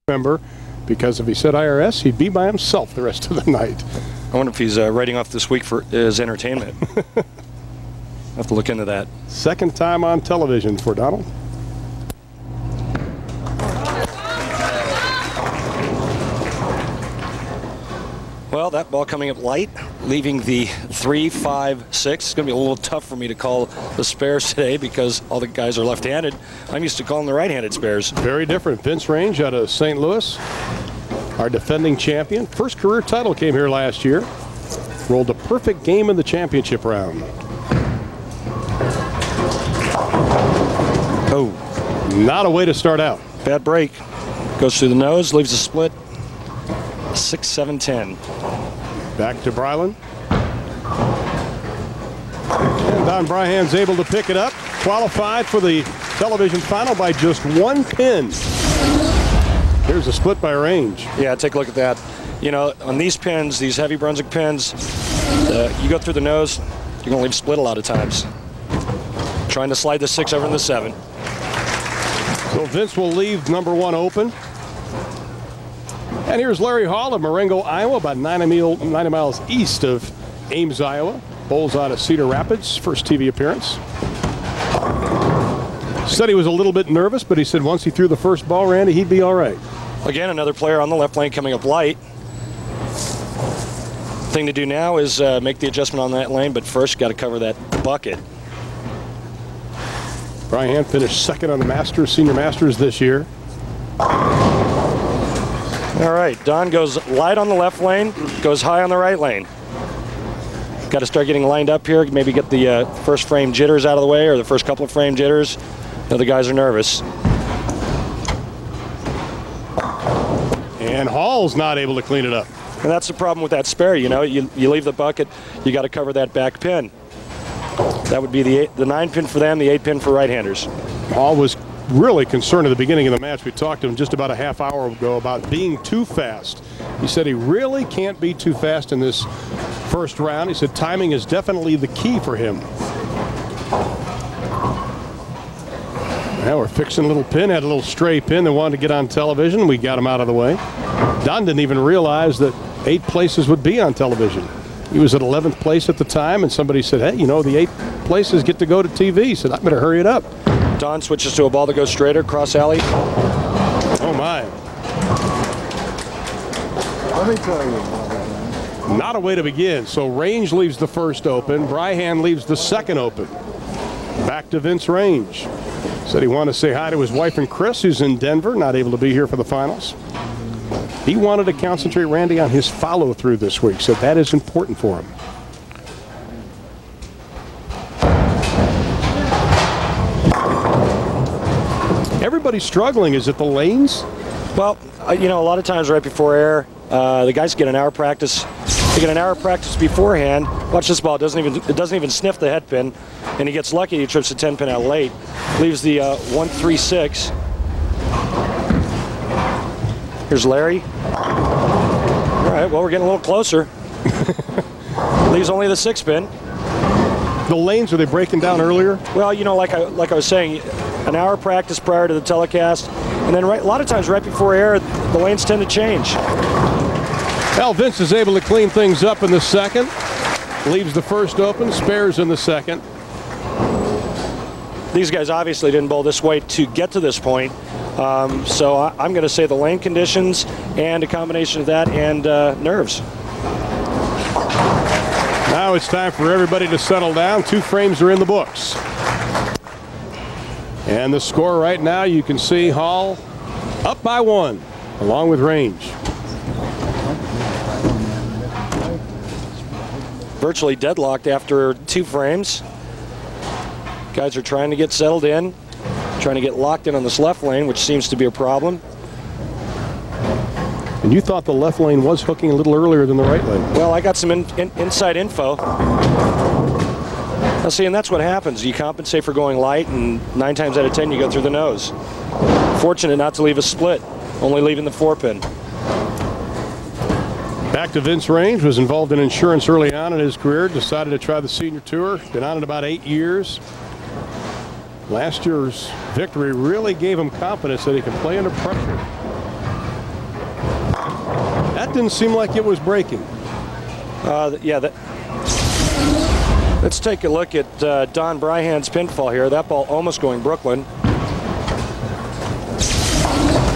member, because if he said IRS, he'd be by himself the rest of the night. I wonder if he's writing off this week for his entertainment. I'll have to look into that. Second time on television for Donald. Well, that ball coming up light, leaving the 3, 5, 6. It's going to be a little tough for me to call the spares today because all the guys are left-handed. I'm used to calling the right-handed spares. Very different. Vince Range out of St. Louis, our defending champion. First career title came here last year. Rolled a perfect game in the championship round. Oh. Not a way to start out. Bad break. Goes through the nose, leaves a split. 6, 7, 10. Back to Breihan. And Donald-Breihan's able to pick it up. Qualified for the television final by just 1 pin. Here's a split by Range. Yeah, take a look at that. You know, on these pins, these heavy Brunswick pins, you go through the nose, you're going to leave split a lot of times. Trying to slide the 6 over in the 7. So Vince will leave number 1 open. And here's Larry Hall of Marengo, Iowa, about 90 miles east of Ames, Iowa. Bowls out of Cedar Rapids, first TV appearance. Said he was a little bit nervous, but he said once he threw the first ball, Randy, he'd be all right. Again, another player on the left lane coming up light. Thing to do now is make the adjustment on that lane, but first got to cover that bucket. Breihan finished second on the Masters, Senior Masters this year. All right, Don goes light on the left lane, goes high on the right lane. Got to start getting lined up here, maybe get the first frame jitters out of the way, or the first couple of frame jitters. The other guys are nervous. And Hall's not able to clean it up. And that's the problem with that spare, you know. You leave the bucket, you got to cover that back pin. That would be the 9 pin for them, the 8 pin for right-handers. Hall was really concerned at the beginning of the match. We talked to him just about a half hour ago about being too fast. He said he really can't be too fast in this first round. He said timing is definitely the key for him. Now we're fixing a little pin, had a little stray pin that wanted to get on television. We got him out of the way. Don didn't even realize that 8 places would be on television. He was at 11th place at the time, and somebody said, hey, you know, the 8 places get to go to TV. He said, I better hurry it up. Don switches to a ball that goes straighter, cross alley. Oh, my. Let me tell you. Not a way to begin. So Range leaves the first open. Breihan leaves the second open. Back to Vince Range. Said he wanted to say hi to his wife and Chris, who's in Denver, not able to be here for the finals. He wanted to concentrate, Randy, on his follow-through this week, so that is important for him. Everybody's struggling. Is it the lanes? Well, you know, a lot of times right before air, the guys get an hour practice. They get an hour practice beforehand. Watch this ball. It doesn't even sniff the head pin, and he gets lucky. He trips the 10 pin out late, leaves the 1, 3, 6. Here's Larry. All right. Well, we're getting a little closer. Leaves only the 6 pin. The lanes, are they breaking down earlier? Well, you know, like I was saying, an hour practice prior to the telecast, and then a lot of times right before air, the lanes tend to change. Well, Vince is able to clean things up in the second. Leaves the first open, spares in the second. These guys obviously didn't bowl this way to get to this point. So I'm going to say the lane conditions and a combination of that and nerves. Now it's time for everybody to settle down. 2 frames are in the books. And the score right now, you can see Hall up by 1, along with Range. Virtually deadlocked after 2 frames. Guys are trying to get settled in, trying to get locked in on this left lane, which seems to be a problem. And you thought the left lane was hooking a little earlier than the right lane. Well, I got some inside info. Now, see, and that's what happens. You compensate for going light, and 9 times out of 10, you go through the nose. Fortunate not to leave a split, only leaving the 4 pin. Back to Vince Range, was involved in insurance early on in his career, decided to try the senior tour, been on it about 8 years. Last year's victory really gave him confidence that he can play under pressure. That didn't seem like it was breaking. Yeah. Let's take a look at Donald-Breihan's pinfall here. That ball almost going Brooklyn.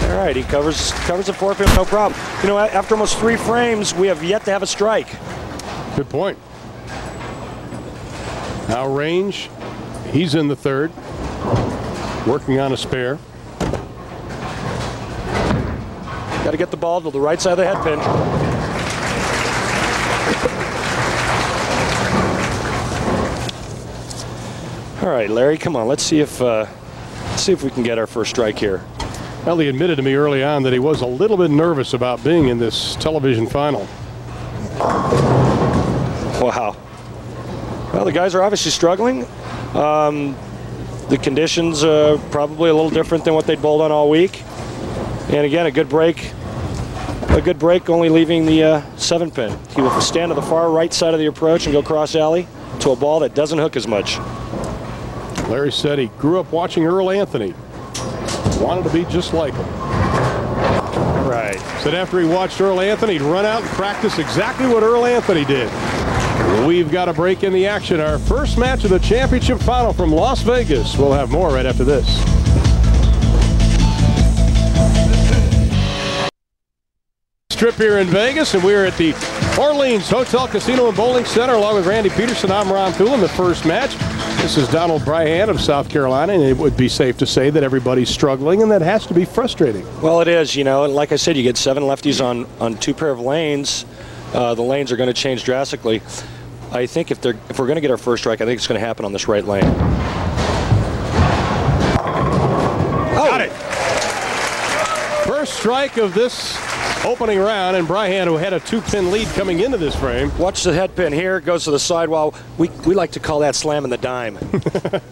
All right, he covers the forepin, no problem. You know, after almost 3 frames, we have yet to have a strike. Good point. Now Range, he's in the third, working on a spare. Got to get the ball to the right side of the head pin. All right, Larry, come on. Let's see if we can get our first strike here. Well, he admitted to me early on that he was a little bit nervous about being in this television final. Wow. Well, the guys are obviously struggling. The conditions are probably a little different than what they'd bowled on all week. And again, a good break. A good break, only leaving the 7-pin. He will stand to the far right side of the approach and go cross alley to a ball that doesn't hook as much. Larry said he grew up watching Earl Anthony. Wanted to be just like him. Right. Said after he watched Earl Anthony, he'd run out and practice exactly what Earl Anthony did. We've got a break in the action. Our first match of the championship final from Las Vegas. We'll have more right after this. Trip here in Vegas, and we're at the Orleans Hotel, Casino, and Bowling Center along with Randy Pedersen. I'm Ron Thulin. The first match. This is Donald-Breihan of South Carolina, and it would be safe to say that everybody's struggling, and that has to be frustrating. Well, it is, you know, and like I said, you get 7 lefties on 2 pair of lanes. The lanes are going to change drastically. I think if we're going to get our first strike, I think it's going to happen on this right lane. Got it. First strike of this opening round, and Breihan, who had a 2-pin lead coming into this frame. Watch the head pin here. It goes to the sidewall. We like to call that slamming the dime. At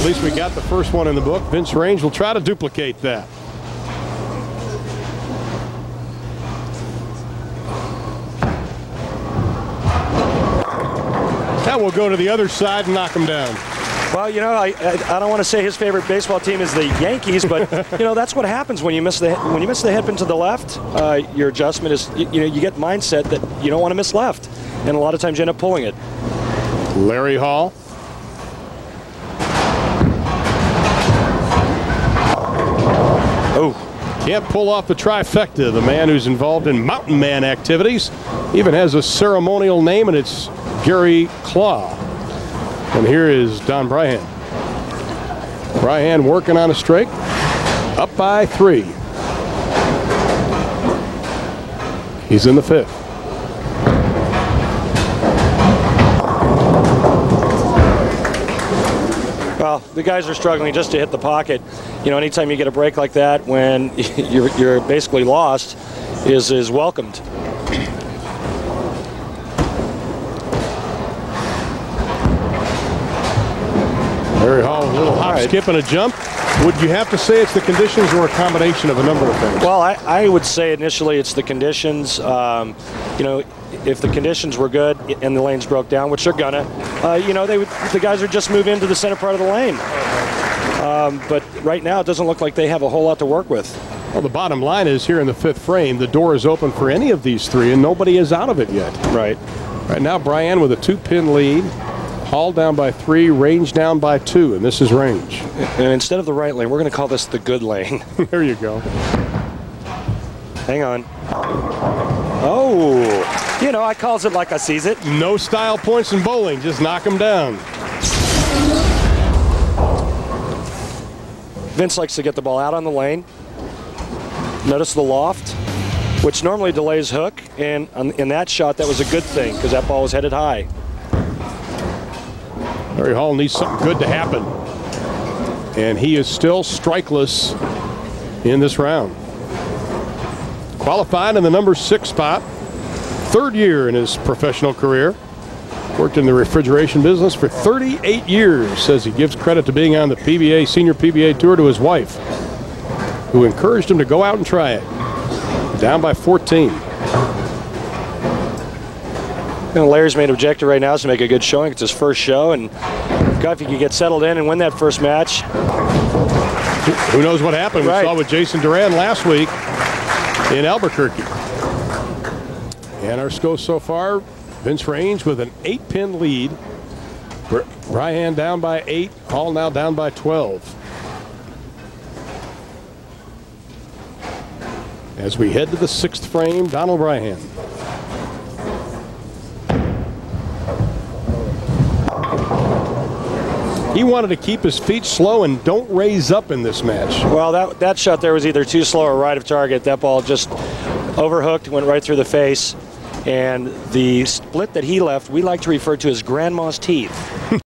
least we got the first one in the book. Vince Range will try to duplicate that. Now we'll go to the other side and knock him down. Well, you know, I don't want to say his favorite baseball team is the Yankees, but you know that's what happens when you miss the head pin to the left. Your adjustment is you get mindset that you don't want to miss left, and a lot of times you end up pulling it. Larry Hall. Oh, can't pull off the trifecta. The man who's involved in mountain man activities even has a ceremonial name, and it's Gary Claw. And here is Donald-Breihan. Breihan working on a strike, up by 3. He's in the 5th. Well, the guys are struggling just to hit the pocket. You know, anytime you get a break like that when you're basically lost is welcomed. Larry Hall, a little hop, skip, and a jump. Would you have to say it's the conditions or a combination of a number of things? Well, I would say initially it's the conditions. You know, if the conditions were good and the lanes broke down, which they're gonna, you know, the guys would just move into the center part of the lane. But right now it doesn't look like they have a whole lot to work with. Well, the bottom line is here in the 5th frame, the door is open for any of these 3, and nobody is out of it yet. Right. Right now, Breihan with a 2-pin lead. Hall down by 3, Range down by 2, and this is Range. And instead of the right lane, we're going to call this the good lane. There you go. Hang on. Oh, you know, I calls it like I sees it. No style points in bowling, just knock them down. Vince likes to get the ball out on the lane. Notice the loft, which normally delays hook, and in that shot, that was a good thing because that ball was headed high. Larry Hall needs something good to happen, and he is still strikeless in this round. Qualified in the number 6 spot, 3rd year in his professional career. Worked in the refrigeration business for 38 years. Says he gives credit to being on the PBA Senior PBA Tour to his wife, who encouraged him to go out and try it. Down by 14. You know, Larry's main objective right now is to make a good showing. It's his first show, and if he could get settled in and win that first match. Who knows what happened? Right. We saw with Jason Duran last week. in Albuquerque. And our score so far, Vince Range with an 8-pin lead. Breihan down by 8, Hall now down by 12. As we head to the 6th frame, Donald-Breihan. He wanted to keep his feet slow and don't raise up in this match. Well, that shot there was either too slow or right of target. That ball just overhooked, went right through the face. And the split that he left, we like to refer to as grandma's teeth.